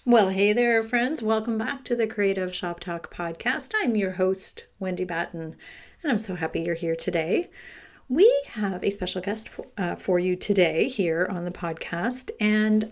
Well, hey there, friends. Welcome back to the Creative Shop Talk podcast. I'm your host, Wendy Batten, and I'm so happy you're here today. We have a special guest for you today here on the podcast, and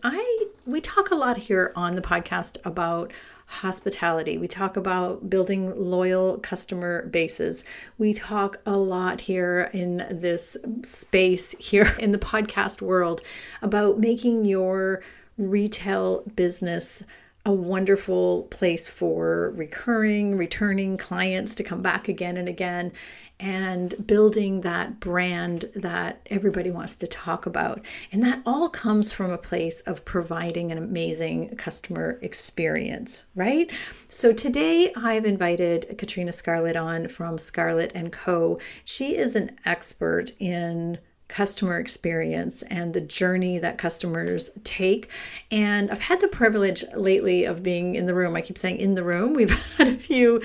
we talk a lot here on the podcast about hospitality. We talk about building loyal customer bases. We talk a lot here in this space here in the podcast world about making your retail business a wonderful place for returning clients to come back again and again, and building that brand that everybody wants to talk about. And that all comes from a place of providing an amazing customer experience, right? So today I've invited Katrina Scarlett on from Scarlett and Co. She is an expert in customer experience and the journey that customers take. And I've had the privilege lately of being in the room. I keep saying in the room. We've had a few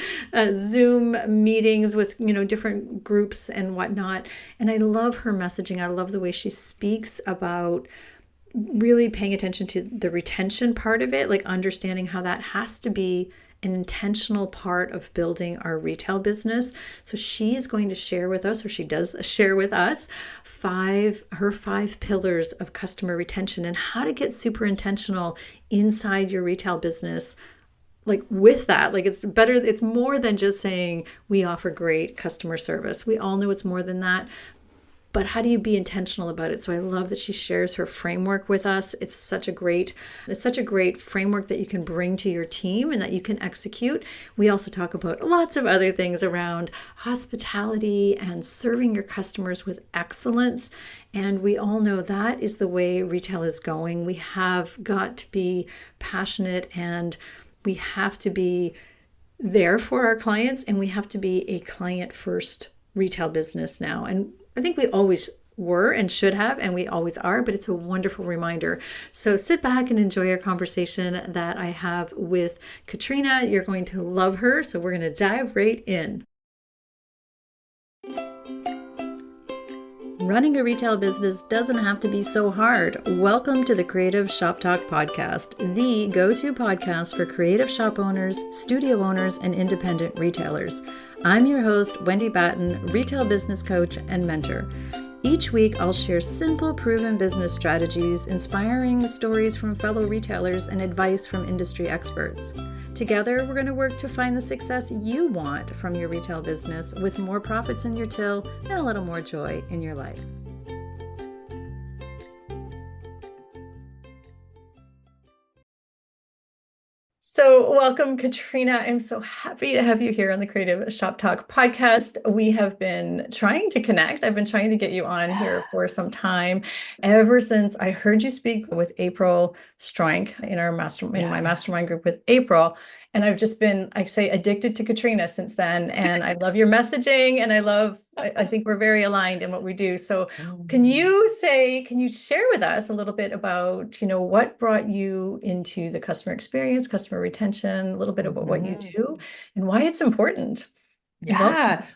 Zoom meetings with, different groups and whatnot. And I love her messaging. I love the way she speaks about really paying attention to the retention part of it, like understanding how that has to be an intentional part of building our retail business. So she is going to share with us, or she does share with us, her five pillars of customer retention and how to get super intentional inside your retail business. Like with that, like it's more than just saying we offer great customer service. We all know it's more than that. But how do you be intentional about it? So I love that she shares her framework with us. It's such a great framework that you can bring to your team and that you can execute. We also talk about lots of other things around hospitality and serving your customers with excellence. And we all know that is the way retail is going. We have got to be passionate, and we have to be there for our clients, and we have to be a client first retail business now. And I think we always were and should have, and we always are, but it's a wonderful reminder. So sit back and enjoy our conversation that I have with Katrina. You're going to love her. So we're going to dive right in. Running a retail business doesn't have to be so hard. Welcome to the Creative Shop Talk podcast, the go-to podcast for creative shop owners, studio owners, and independent retailers. I'm your host, Wendy Batten, retail business coach and mentor. Each week, I'll share simple, proven business strategies, inspiring stories from fellow retailers, and advice from industry experts. Together, we're going to work to find the success you want from your retail business, with more profits in your till and a little more joy in your life. So welcome, Katrina. I'm so happy to have you here on the Creative Shop Talk podcast. We have been trying to connect. I've been trying to get you on here for some time, ever since I heard you speak with April Stronk in our my mastermind group with April. And I've just been, I say, addicted to Katrina since then. And I love your messaging, and I think we're very aligned in what we do. So can you share with us a little bit about, what brought you into the customer experience, customer retention, a little bit about what you do and why it's important? Yeah.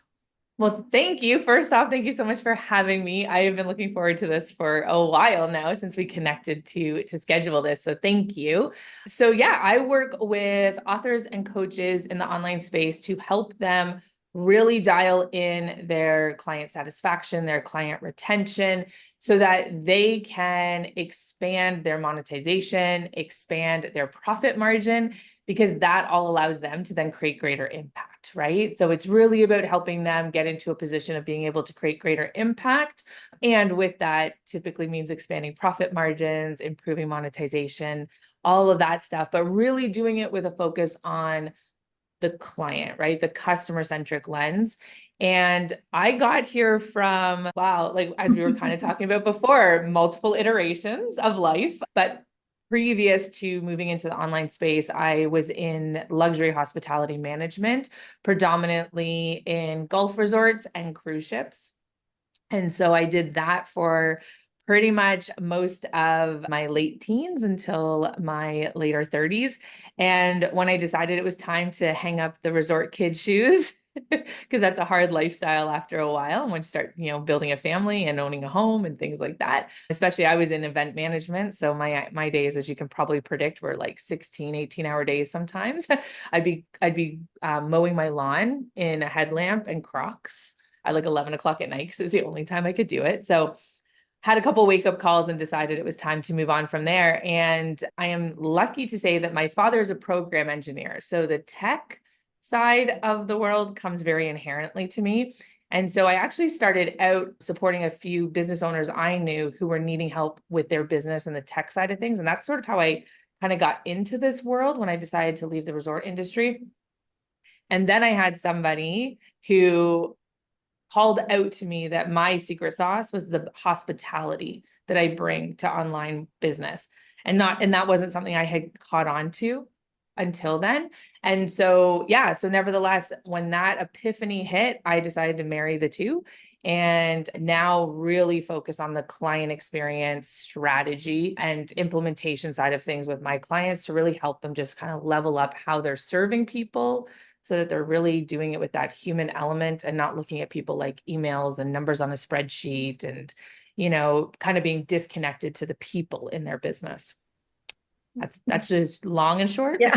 Well, thank you. First off, thank you so much for having me. I have been looking forward to this for a while now, since we connected to schedule this. So thank you. So yeah, I work with authors and coaches in the online space to help them really dial in their client satisfaction, their client retention, so that they can expand their monetization, expand their profit margin, because that all allows them to then create greater impact, right? So it's really about helping them get into a position of being able to create greater impact. And with that, typically means expanding profit margins, improving monetization, all of that stuff, but really doing it with a focus on the client, right? The customer-centric lens. And I got here from, like as we were kind of talking about before, multiple iterations of life. But previous to moving into the online space, I was in luxury hospitality management, predominantly in Gulf resorts and cruise ships. And so I did that for pretty much most of my late teens until my later 30s. And when I decided it was time to hang up the resort kid shoes because that's a hard lifestyle after a while. And once you start, building a family and owning a home and things like that, especially I was in event management. So my days, as you can probably predict, were like 16, 18-hour days sometimes. I'd be mowing my lawn in a headlamp and Crocs at like 11 o'clock at night because it was the only time I could do it. So had a couple wake up calls and decided it was time to move on from there. And I am lucky to say that my father is a program engineer. So the tech side of the world comes very inherently to me. And so I actually started out supporting a few business owners I knew who were needing help with their business and the tech side of things. And that's sort of how I kind of got into this world when I decided to leave the resort industry. And then I had somebody who called out to me that my secret sauce was the hospitality that I bring to online business, and that wasn't something I had caught on to until then. And so, yeah, so nevertheless, when that epiphany hit, I decided to marry the two and now really focus on the client experience strategy and implementation side of things with my clients to really help them just kind of level up how they're serving people so that they're really doing it with that human element and not looking at people like emails and numbers on a spreadsheet and, kind of being disconnected to the people in their business. That's as long and short. Yeah.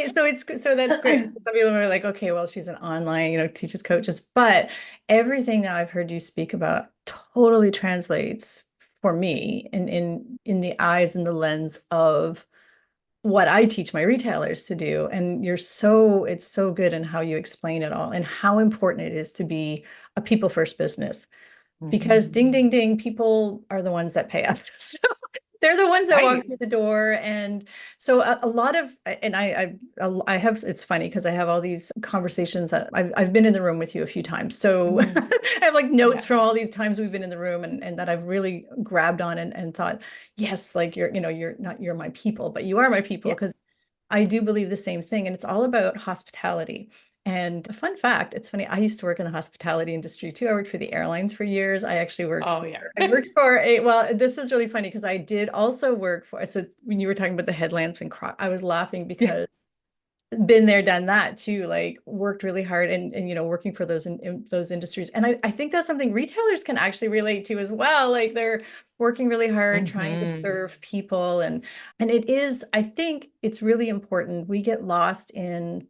So that's great. So some people are like, okay, well, she's an online, teaches coaches, but everything that I've heard you speak about totally translates for me in the eyes and the lens of what I teach my retailers to do. And it's so good in how you explain it all and how important it is to be a people first business, because ding, ding, ding, people are the ones that pay us. So they're the ones that walk through the door. And so a lot of, and I have, it's funny because I have all these conversations that I've been in the room with you a few times. So I have like notes from all these times we've been in the room and that I've really grabbed on and thought, yes, like you're my people, but you are my people, because I do believe the same thing. And it's all about hospitality. And a fun fact, it's funny, I used to work in the hospitality industry too. I worked for the airlines for years. I actually worked. Oh, yeah. I worked for well, this is really funny because I did also work for, so when you were talking about the headlamps and I was laughing because been there, done that too, like worked really hard and working for those in those industries. And I think that's something retailers can actually relate to as well. Like they're working really hard, trying to serve people. And it is, I think it's really important. We get lost in,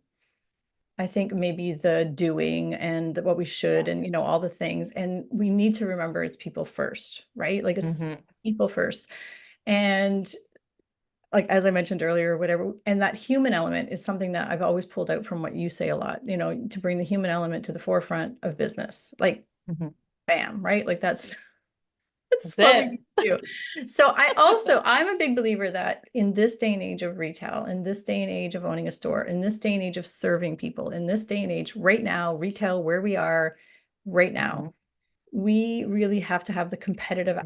I think, maybe the doing and what we should and all the things, and we need to remember it's people first, right? Like it's people first. And like as I mentioned earlier, whatever, and that human element is something that I've always pulled out from what you say a lot, to bring the human element to the forefront of business, like bam, right? Like that's what we do. So I'm a big believer that in this day and age of retail, in this day and age of owning a store, in this day and age of serving people, in this day and age right now, retail, where we are right now, we really have to have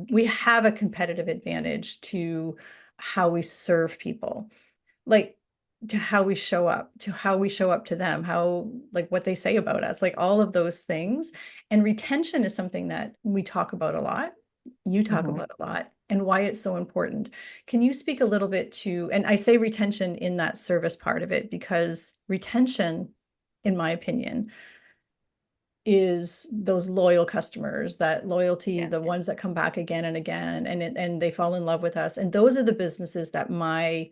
we have a competitive advantage to how we serve people, like to how we show up to them, how, like what they say about us, like all of those things. And retention is something that we talk about a lot. You talk about a lot, and why it's so important. Can you speak a little bit to, and I say retention in that service part of it, because retention, in my opinion, is those loyal customers, that loyalty, the ones that come back again and again, and they fall in love with us. And those are the businesses that my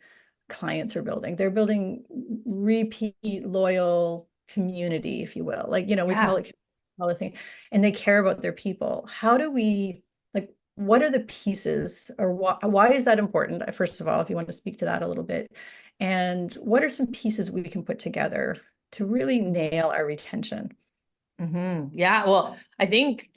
clients are building. They're building repeat loyal community, if you will. Like, we call it all the thing, and they care about their people. How do we, like, what are the pieces, or why is that important? First of all, if you want to speak to that a little bit, and what are some pieces we can put together to really nail our retention? Yeah, well, I think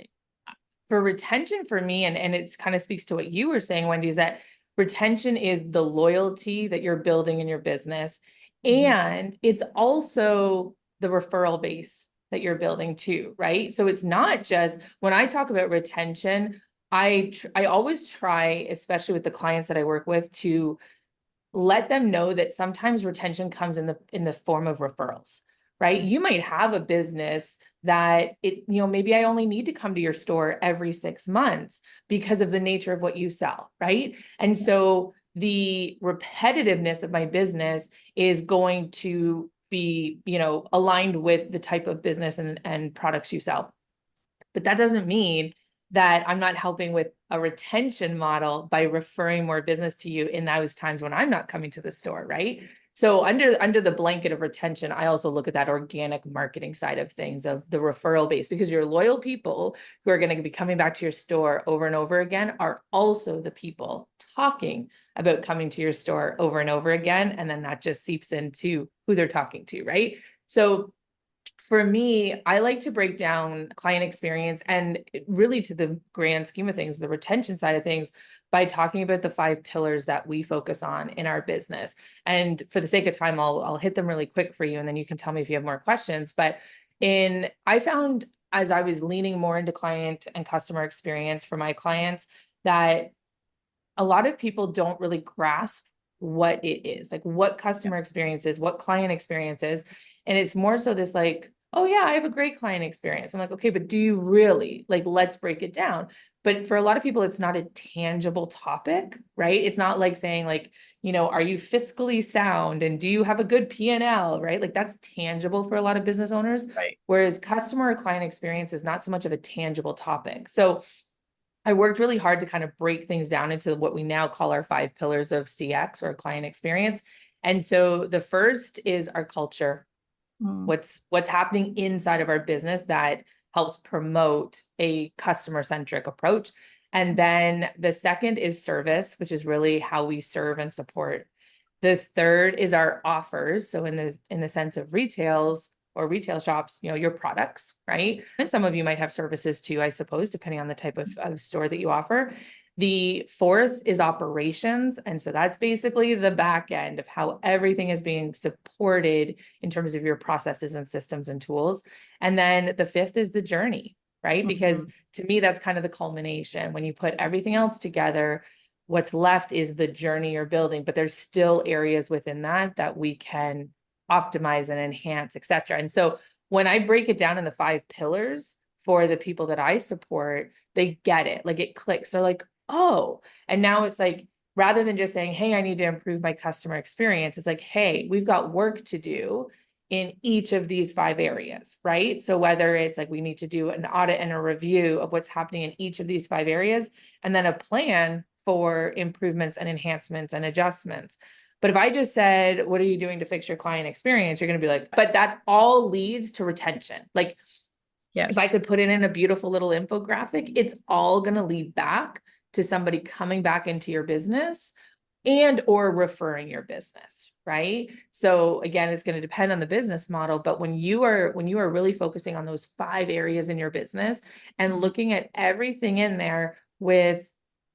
for retention for me, and it's kind of speaks to what you were saying, Wendy, is that retention is the loyalty that you're building in your business. And it's also the referral base that you're building too, right? So it's not just, when I talk about retention, I always try, especially with the clients that I work with, to let them know that sometimes retention comes in the form of referrals, right? You might have a business that maybe I only need to come to your store every 6 months because of the nature of what you sell, right? And so the repetitiveness of my business is going to be, aligned with the type of business and products you sell. But that doesn't mean that I'm not helping with a retention model by referring more business to you in those times when I'm not coming to the store, right? So under the blanket of retention, I also look at that organic marketing side of things, of the referral base, because your loyal people who are going to be coming back to your store over and over again are also the people talking about coming to your store over and over again. And then that just seeps into who they're talking to, right? So for me, I like to break down client experience and really, to the grand scheme of things, the retention side of things, by talking about the 5 pillars that we focus on in our business. And for the sake of time, I'll hit them really quick for you, and then you can tell me if you have more questions. But I found, as I was leaning more into client and customer experience for my clients, that a lot of people don't really grasp what it is, like what customer experience is, what client experience is. And it's more so this like, oh yeah, I have a great client experience. I'm like, okay, but do you really? Like, let's break it down. But for a lot of people, it's not a tangible topic, right? It's not like saying like, are you fiscally sound and do you have a good P&L, right? Like that's tangible for a lot of business owners. Right. Whereas customer or client experience is not so much of a tangible topic. So I worked really hard to kind of break things down into what we now call our 5 pillars of CX, or client experience. And so the first is our culture. What's happening inside of our business that helps promote a customer-centric approach. And then the second is service, which is really how we serve and support. The third is our offers. So in the sense of retail shops, your products, right? And some of you might have services too, I suppose, depending on the type of store that you offer. The fourth is operations. And so that's basically the back end of how everything is being supported in terms of your processes and systems and tools. And then the fifth is the journey, right? Because to me, that's kind of the culmination. When you put everything else together, what's left is the journey you're building, but there's still areas within that we can optimize and enhance, et cetera. And so when I break it down in the 5 pillars for the people that I support, they get it, like it clicks. They're like, oh, and now it's like, rather than just saying, hey, I need to improve my customer experience, it's like, hey, we've got work to do in each of these 5 areas, right? So whether it's like we need to do an audit and a review of what's happening in each of these 5 areas, and then a plan for improvements and enhancements and adjustments. But if I just said, what are you doing to fix your client experience? You're going to be like, but that all leads to retention. Like, yes, if I could put it in a beautiful little infographic, it's all going to lead back to somebody coming back into your business and or referring your business, right? So again, it's going to depend on the business model, but when you are really focusing on those 5 areas in your business and looking at everything in there with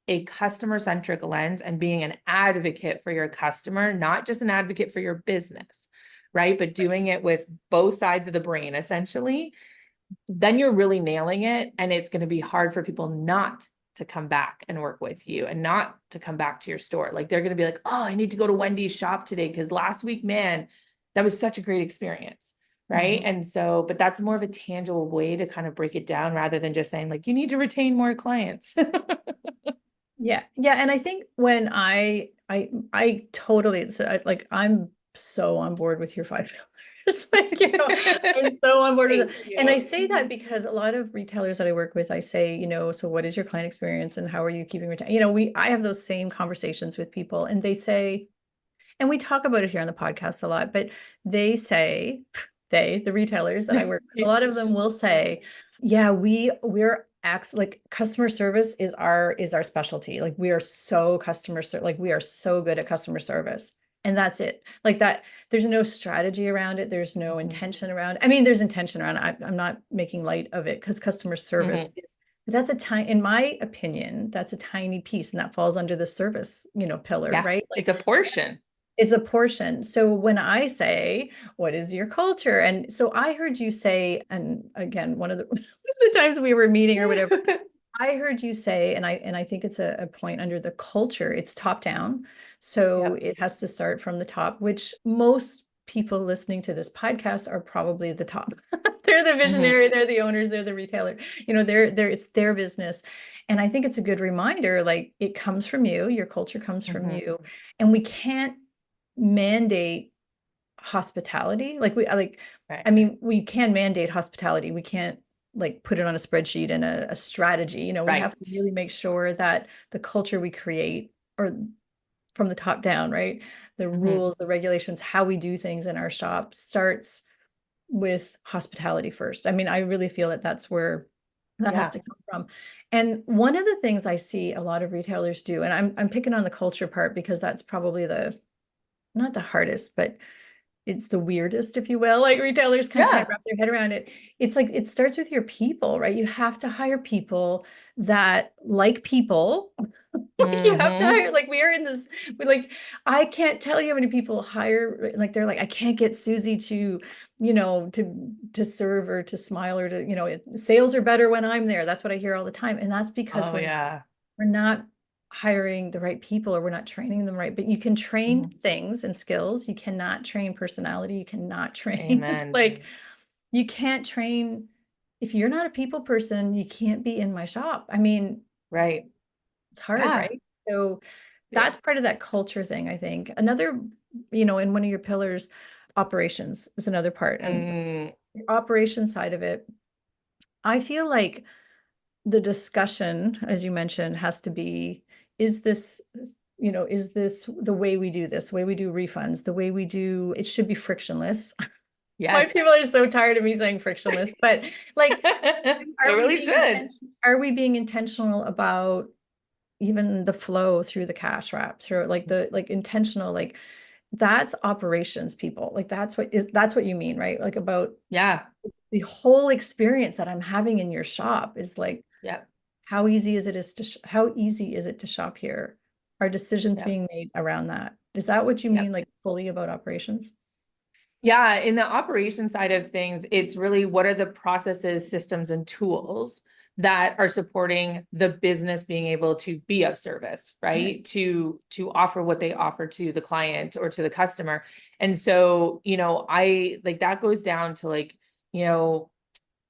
a customer-centric lens and being an advocate for your customer, not just an advocate for your business, right? But doing it with both sides of the brain, essentially, then you're really nailing it. And it's going to be hard for people not to come back and work with you and not to come back to your store. Like they're going to be like, oh, I need to go to Wendy's shop today because last week, man, that was such a great experience. Right. And so, but that's more of a tangible way to kind of break it down rather than just saying like, you need to retain more clients. Yeah. Yeah. And I think when I totally, like, I'm so on board with your 5 pillars. Like, I'm so on board with it. And I say that because a lot of retailers that I work with, I say, so what is your client experience and how are you keeping retention? I have those same conversations with people, and they say, and we talk about it here on the podcast a lot, but they say, the retailers that I work with, a lot of them will say, yeah, we're like customer service is our specialty. Like we are so like we are so good at customer service. And that's it. Like that, there's no strategy around it. There's no intention around it. I mean, there's intention around it. I'm not making light of it because customer service is, but that's in my opinion, that's a tiny piece, and that falls under the service, pillar, right? Like, it's a portion. It's a portion. So when I say, what is your culture? And so I heard you say, and again, one of the times we were meeting or whatever, I heard you say, and I think it's a point under the culture, it's top down. So it has to start from the top, which most people listening to this podcast are probably the top. They're the visionary, they're the owners, they're the retailer, it's their business. And I think it's a good reminder, like it comes from you, your culture comes from you, and we can't mandate hospitality. Like Right. I mean, we can mandate hospitality. We can't like put it on a spreadsheet and a strategy. We Right. have to really make sure that the culture we create, or from the top down, right? The Mhm. rules, the regulations, how we do things in our shop starts with hospitality first. I mean, I really feel that that's where that has Yeah. to come from. And one of the things I see a lot of retailers do, and I'm picking on the culture part because that's probably the not the hardest, but it's the weirdest, if you will. Like retailers kind of can't Yeah. wrap their head around it. It's like it starts with your people, right? You have to hire people that like people. Like you have to Hmm. hire, like we are in this, we like, I can't tell you how many people hire, like they're like, I can't get Susie to, to serve or to smile or to, sales are better when I'm there. That's what I hear all the time. And that's because Oh yeah. we're not hiring the right people, or we're not training them right. But you can train Mhm. things and skills. You cannot train personality. You cannot train Amen. like you can't train if you're not a people person, you can't be in my shop. I mean, Right. it's hard, Yeah. right? So Yeah. that's part of that culture thing, I think. Another, in one of your pillars, operations is another part. And Mm, the operation side of it, I feel like the discussion, as you mentioned, has to be, is this, is this the way we do this, the way we do refunds, the way we do, it should be frictionless. My people yes. are so tired of me saying frictionless, but like, It really should. are we being intentional about even the flow through the cash wrap, through like the like intentional, like that's operations people, like that's what you mean, right? Like about Yeah. the whole experience that I'm having in your shop is like, Yeah. how easy is it to shop here? Are decisions Yeah. being made around that? Is that what you Yeah. mean, like fully about operations? Yeah, in the operation side of things, it's really what are the processes, systems, and tools that are supporting the business being able to be of service, Right. right? To offer what they offer to the client or to the customer. And so, I like that goes down to like, you know,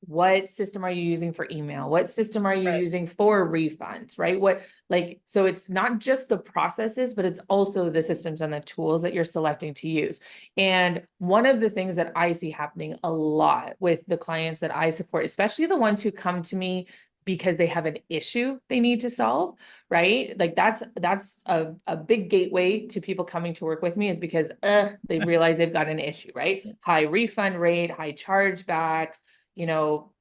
what system are you using for email? What system are you Right. using for refunds, right? So it's not just the processes, but it's also the systems and the tools that you're selecting to use. And one of the things that I see happening a lot with the clients that I support, especially the ones who come to me because they have an issue they need to solve, right? Like that's a big gateway to people coming to work with me, is because they realize they've got an issue, right? Yeah. High refund rate, high chargebacks,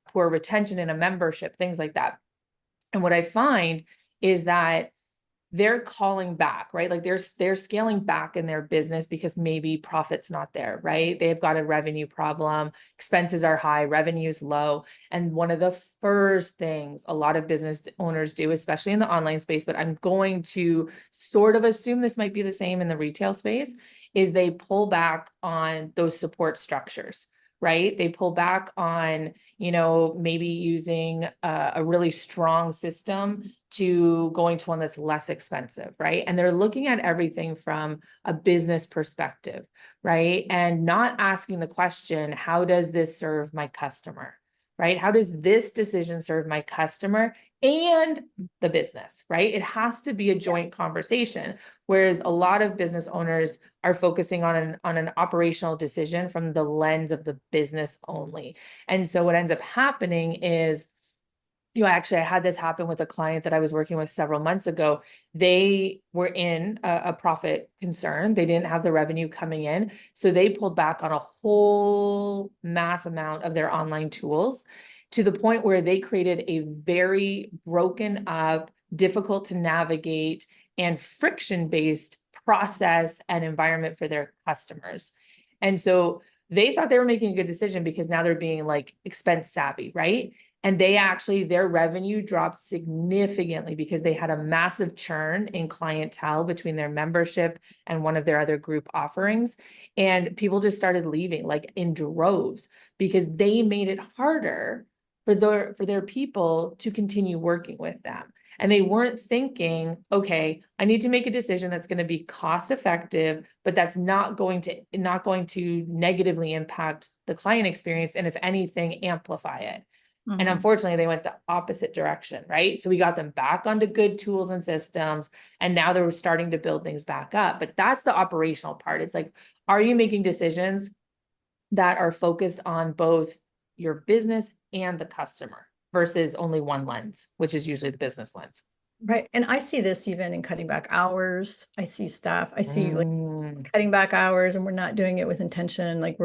poor retention in a membership, things like that. And what I find is that they're calling back, right? Like they're scaling back in their business because maybe profit's not there, right? They've got a revenue problem, expenses are high, revenue's low. And one of the first things a lot of business owners do, especially in the online space, but I'm going to sort of assume this might be the same in the retail space, is they pull back on those support structures, right? They pull back on, maybe using a really strong system to going to one that's less expensive, right? And they're looking at everything from a business perspective, right? And not asking the question, how does this serve my customer, right? How does this decision serve my customer and the business, right? It has to be a joint conversation. Whereas a lot of business owners are focusing on an operational decision from the lens of the business only. And so what ends up happening is, actually, I had this happen with a client that I was working with several months ago. They were in a profit concern. They didn't have the revenue coming in. So they pulled back on a whole mass amount of their online tools, to the point where they created a very broken up, difficult to navigate, and friction-based process and environment for their customers. And so they thought they were making a good decision because now they're being like expense savvy, right? And their revenue dropped significantly because they had a massive churn in clientele between their membership and one of their other group offerings. And people just started leaving like in droves because they made it harder for their people to continue working with them. And they weren't thinking, okay, I need to make a decision that's going to be cost effective, but that's not going to negatively impact the client experience. And if anything, amplify it. And Mhm. unfortunately, they went the opposite direction, right? So we got them back onto good tools and systems, and now they're starting to build things back up. But that's the operational part. It's like, are you making decisions that are focused on both your business and the customer versus only one lens, which is usually the business lens? Right. And I see this even in cutting back hours. I see staff, I see like Mm, cutting back hours and we're not doing it with intention. Like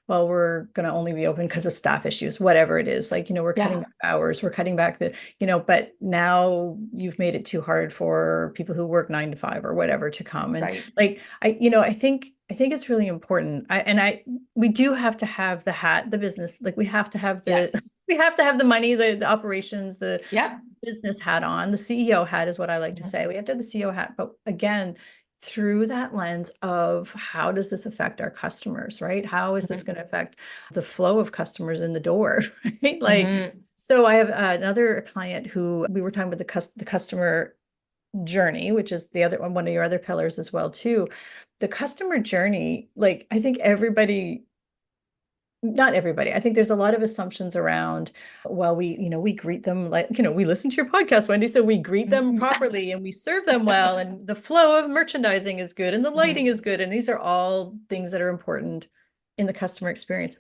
well, we're going to only be open because of staff issues, whatever it is. Like, we're cutting yeah, back hours, we're cutting back but now you've made it too hard for people who work 9 to 5 or whatever to come. And right. like, I think it's really important. We do have to have the hat, the business, like we have to have Yes. we have to have the money, the operations, the Yep. business hat on, the CEO hat is what I like to Mhm. say. We have to have the CEO hat, but again, through that lens of how does this affect our customers, right? How is this Mhm. going to affect the flow of customers in the door, right? Like, Mhm. so I have another client who we were talking about the customer journey, which is the other one of your other pillars as well too. The customer journey, like I think everybody, not everybody. I think there's a lot of assumptions around, well, we greet them like, we listen to your podcast, Wendy, so we greet them Mhm. properly and we serve them well, and the flow of merchandising is good and the lighting Mhm. is good. And these are all things that are important in the customer experience,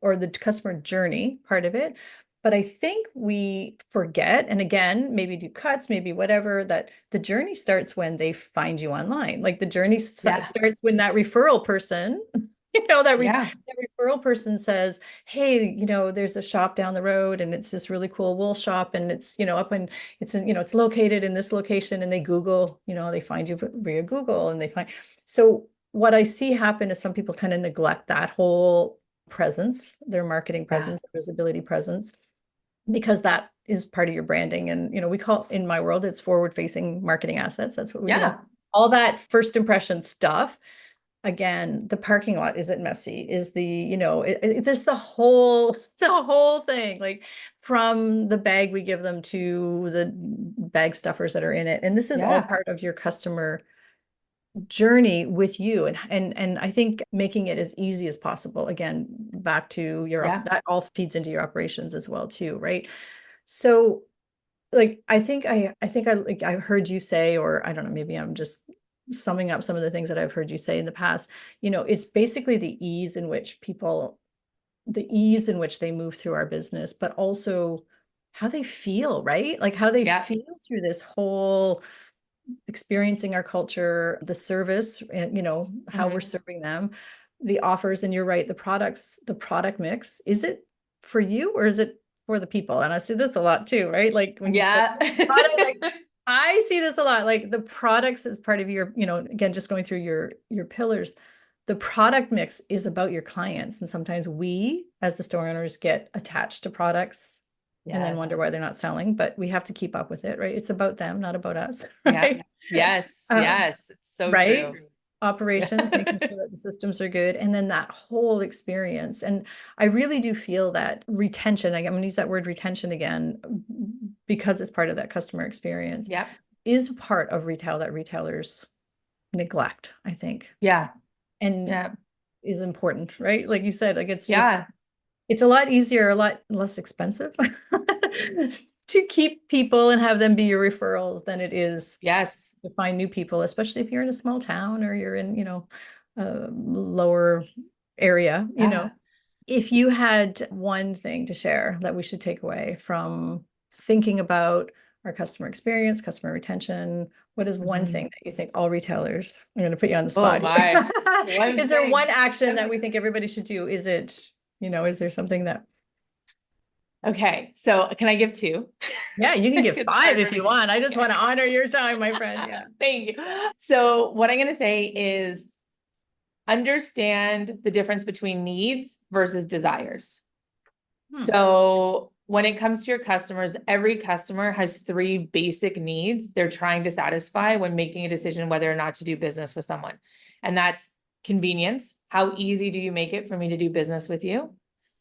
or the customer journey part of it. But I think we forget, and again, maybe do cuts, maybe whatever, that the journey starts when they find you online. Like the journey Yeah. starts when that referral person, Yeah. that referral person says, hey, there's a shop down the road and it's this really cool wool shop and it's, up and it's located in this location, and they Google, they find you via Google and they find. So what I see happen is some people kind of neglect that whole presence, their marketing Yeah. presence, visibility presence, because that is part of your branding. And, we call, in my world, it's forward facing marketing assets. That's what Yeah. all that first impression stuff. Again, the parking lot, is it messy? Is there's the whole thing, like from the bag we give them to the bag stuffers that are in it. And this is all Yeah. part of your customer journey with you. And I think making it as easy as possible, again, back to Yeah. that all feeds into your operations as well too, right? So like I heard you say, or I don't know, maybe I'm just summing up some of the things that I've heard you say in the past. It's basically the ease in which they move through our business, but also how they feel, right? Like how they Yeah. feel through this whole experiencing our culture, the service, and how we're Mhm. serving them, the offers. And you're right, the product mix, is it for you or is it for the people? And I see this a lot too, right? Like when you say Yeah. product, like I see this a lot, like the products is part of your, again, just going through your pillars. The product mix is about your clients, and sometimes we as the store owners get attached to products and then wonder Yes. why they're not selling, but we have to keep up with it, right? It's about them, not about us, Yeah. right? Yes. Uh, Yes. It's so right? true. Operations, making sure that the systems are good, and then that whole experience. And I really do feel that retention, I'm going to use that word retention again, because it's part of that customer experience, Yep. is part of retail that retailers neglect, I think, Yeah. and Yeah. is important, right? Like you said, like Yeah. it's a lot easier, a lot less expensive to keep people and have them be your referrals than it is Yes. to find new people, especially if you're in a small town or you're in, a lower area, Yeah. If you had one thing to share that we should take away from thinking about our customer experience, customer retention, what is one thing Mhm. that you think all retailers, I'm going to put you on the Oh spot here. my. One Is there one thing. action that we think everybody should do? Is there something that, Okay. So can I give two? yeah, you can give It's five hard if for you me. want. I just want to Okay. honor your time, my friend. Yeah. Thank you. So what I'm going to say is understand the difference between needs versus desires. Hmm. So when it comes to your customers, every customer has three basic needs they're trying to satisfy when making a decision whether or not to do business with someone. And that's convenience. How easy do you make it for me to do business with you?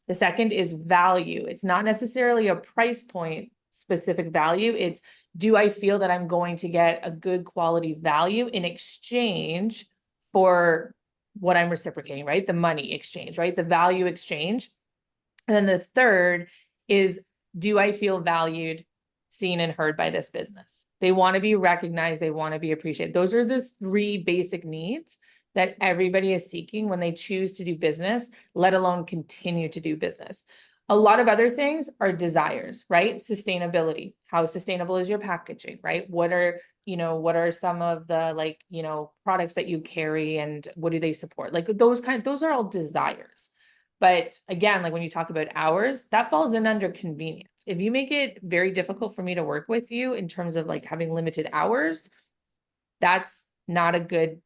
The second is value. It's not necessarily a price point specific value. It's, do I feel that I'm going to get a good quality value in exchange for what I'm reciprocating, right? The money exchange, right? The value exchange. And then the third is, do I feel valued, seen, and heard by this business? They want to be recognized. They want to be appreciated. Those are the three basic needs that everybody is seeking when they choose to do business, let alone continue to do business. A lot of other things are desires, right? Sustainability. How sustainable is your packaging, right? What are some of the products that you carry and what do they support? Like those are all desires. But again, like when you talk about hours, that falls in under convenience. If you make it very difficult for me to work with you in terms of like having limited hours, that's not a good,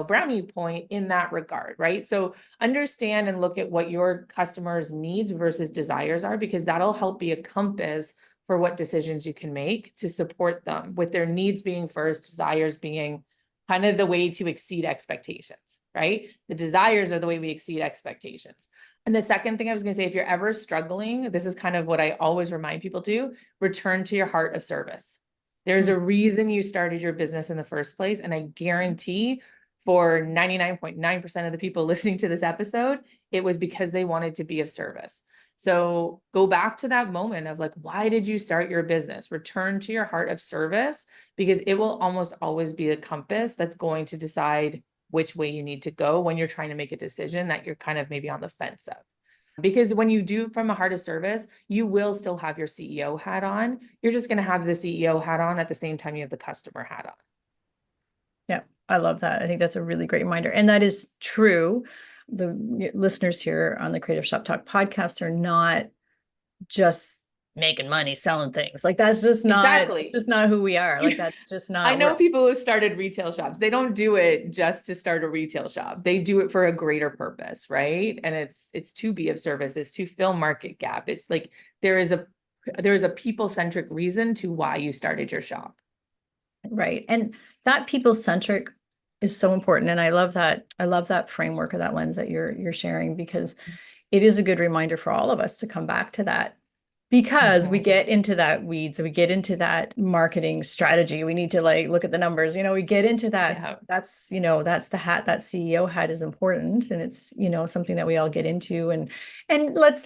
brownie point in that regard, right? So understand and look at what your customers' needs versus desires are, because that'll help be a compass for what decisions you can make to support them, with their needs being first, desires being kind of the way to exceed expectations, right? The desires are the way we exceed expectations. And the second thing I was going to say, if you're ever struggling, this is kind of what I always remind people to: return to your heart of service. There's a reason you started your business in the first place. And I guarantee for 99.9% of the people listening to this episode, it was because they wanted to be of service. So go back to that moment of like, why did you start your business? Return to your heart of service, because it will almost always be a compass that's going to decide which way you need to go when you're trying to make a decision that you're kind of maybe on the fence of. Because when you do from a heart of service, you will still have your CEO hat on. You're just going to have the CEO hat on at the same time you have the customer hat on. Yeah, I love that. I think that's a really great reminder. And that is true. The listeners here on the Creative Shop Talk podcast are not just making money selling things. Like that's just not, it's just not who we are. Like that's just not. I know people who started retail shops. They don't do it just to start a retail shop. They do it for a greater purpose, right? And it's to be of service, it's to fill market gap. It's like there is a people-centric reason to why you started your shop. Right. And that people-centric is so important. And I love that framework or that lens that you're sharing, because it is a good reminder for all of us to come back to that, because we get into that weeds, we get into that marketing strategy. We need to like look at the numbers, we get into that. Yeah. That's the hat, that CEO hat is important. And it's, something that we all get into. And let's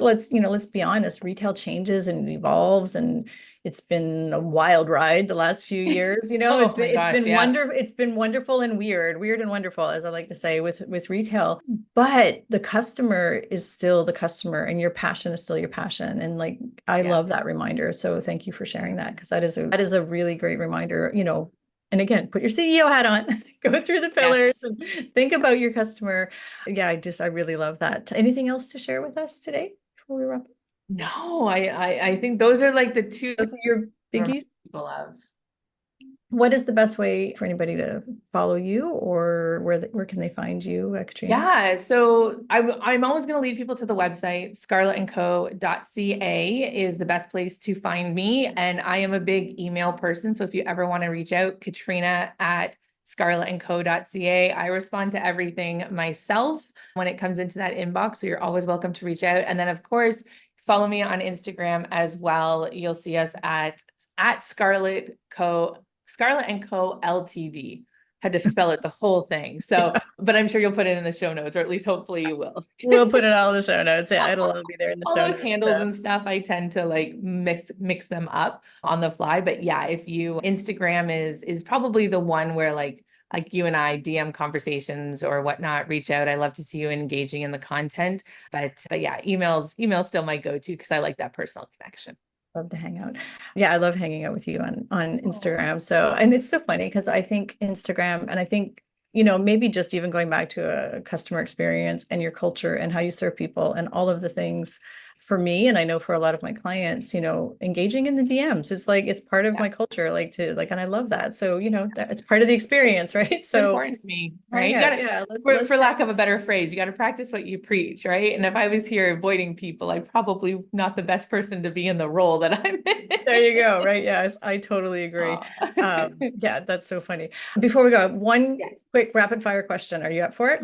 be honest, retail changes and evolves, and it's been a wild ride the last few years. It's been wonderful and weird and wonderful, as I like to say, with retail. But the customer is still the customer, and your passion is still your passion. And like, I love that reminder. So thank you for sharing that, because that is a really great reminder. And again, put your CEO hat on, go through the pillars, and think about your customer. Yeah, I really love that. Anything else to share with us today before we wrap up? No, I think those are like the two. Those are your biggies. People have. What is the best way for anybody to follow you, or where can they find you, Katrina? Yeah, so I'm always going to lead people to the website. scarlettandco.ca is the best place to find me. And I am a big email person. So if you ever want to reach out, Katrina@scarlettandco.ca. I respond to everything myself when it comes into that inbox. So you're always welcome to reach out. And then of course, follow me on Instagram as well. You'll see us at Scarlett and Co Ltd. Had to spell it the whole thing. So, but I'm sure you'll put it in the show notes, or at least hopefully you will. We'll put it all in the show notes. Yeah, it'll all be there in the show notes. All those handles and stuff, I tend to like mix them up on the fly. But yeah, Instagram is probably the one where like you and I DM conversations or whatnot, reach out. I love to see you engaging in the content. But yeah, email's still my go-to, because I like that personal connection. Love to hang out. Yeah, I love hanging out with you on Instagram. So, and it's so funny because I think Instagram, and I think, maybe just even going back to a customer experience and your culture and how you serve people and all of the things, for me, and I know for a lot of my clients, engaging in the DMs, it's like, it's part of my culture, and I love that. So, it's part of the experience, right? So it's important to me, right? You gotta, for lack of a better phrase, you got to practice what you preach, right? And if I was here avoiding people, I'm probably not the best person to be in the role that I'm in. There you go. Right. Yes, I totally agree. Yeah, that's so funny. Before we go, one quick rapid fire question. Are you up for it?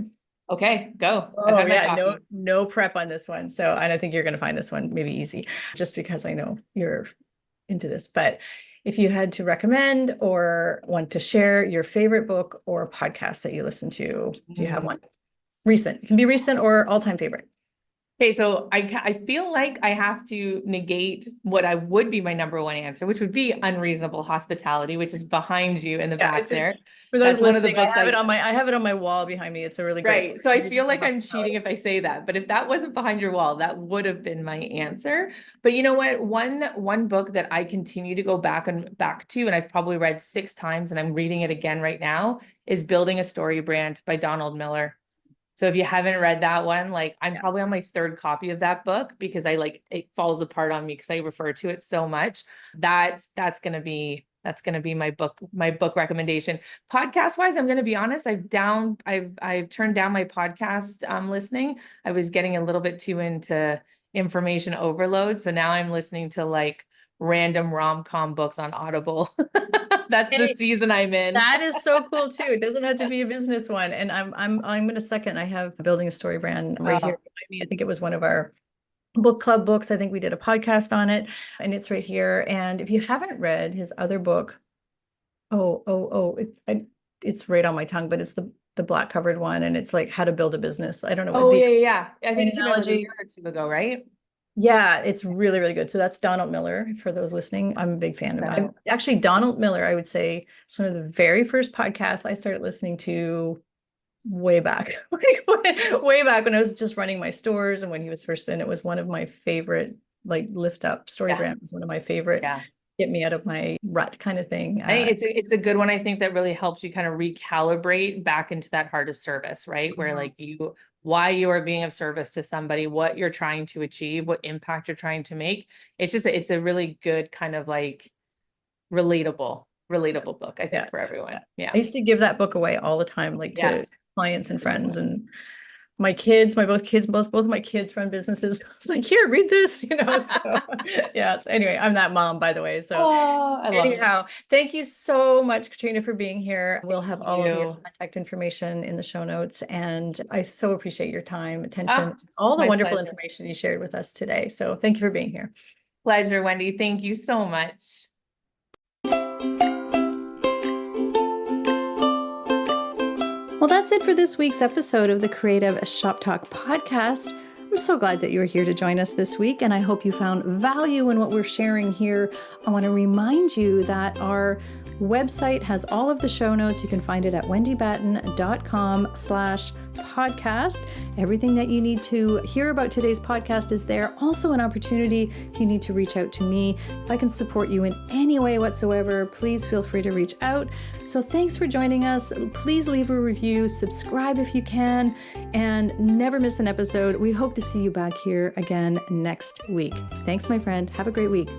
Okay, go. Oh yeah, no prep on this one. So, and I think you're going to find this one maybe easy, just because I know you're into this. But if you had to recommend or want to share your favorite book or podcast that you listen to, do you have one? Recent. It can be recent or all-time favorite. Okay, so I feel like I have to negate what I would be my number one answer, which would be Unreasonable Hospitality, which is behind you in the back there. For those That's one of the listening, books I have it on my wall behind me. It's a really great book. right. So I feel like I'm cheating if I say that, but if that wasn't behind your wall, that would have been my answer. But you know what? One book that I continue to go back to, and I've probably read 6 times, and I'm reading it again right now, is Building a Story Brand by Donald Miller. So if you haven't read that one, like I'm probably on my 3rd copy of that book because it falls apart on me because I refer to it so much. That's gonna be my book recommendation. Podcast wise, I'm gonna be honest, I've turned down my podcast listening. I was getting a little bit too into information overload. So now I'm listening to like random rom-com books on Audible. That's the season I'm in. That is so cool too. It doesn't have to be a business one. And I'm going to second. I have Building a Story Brand right here behind me. I think it was one of our book club books. I think we did a podcast on it, and it's right here. And if you haven't read his other book, it's right on my tongue, but it's the black covered one, and it's like How to Build a Business. I don't know what yeah. I think it came out like a year or 2 ago, right? Yeah, it's really, really good. So that's Donald Miller for those listening. I'm a big fan of him. Actually, Donald Miller, I would say, is one of the very first podcasts I started listening to way back, way back when I was just running my stores, and when he was first in. It was one of my favorite, like Lift Up Story Brand was one of my favorite. Get me out of my rut kind of thing. I think it's a good one. I think that really helps you kind of recalibrate back into that heart of service, right? Where like why you are being of service to somebody, what you're trying to achieve, what impact you're trying to make. It's a really good kind of like relatable book, I think, for everyone. Yeah. I used to give that book away all the time, like to clients and friends, and both of my kids run businesses. It's like, here, read this, so yes. Anyway, I'm that mom, by the way. So anyhow, thank you so much, Katrina, for being here. We'll have all of your contact information in the show notes. And I so appreciate your time, attention, all the wonderful information you shared with us today. So thank you for being here. Pleasure, Wendy. Thank you so much. Well, that's it for this week's episode of the Creative Shop Talk podcast. I'm so glad that you were here to join us this week, and I hope you found value in what we're sharing here. I want to remind you that our website has all of the show notes. You can find it at wendybatten.com/podcast. Everything that you need to hear about today's podcast is there. Also an opportunity if you need to reach out to me. If I can support you in any way whatsoever, please feel free to reach out. So thanks for joining us. Please leave a review, subscribe if you can, and never miss an episode. We hope to see you back here again next week. Thanks, my friend. Have a great week.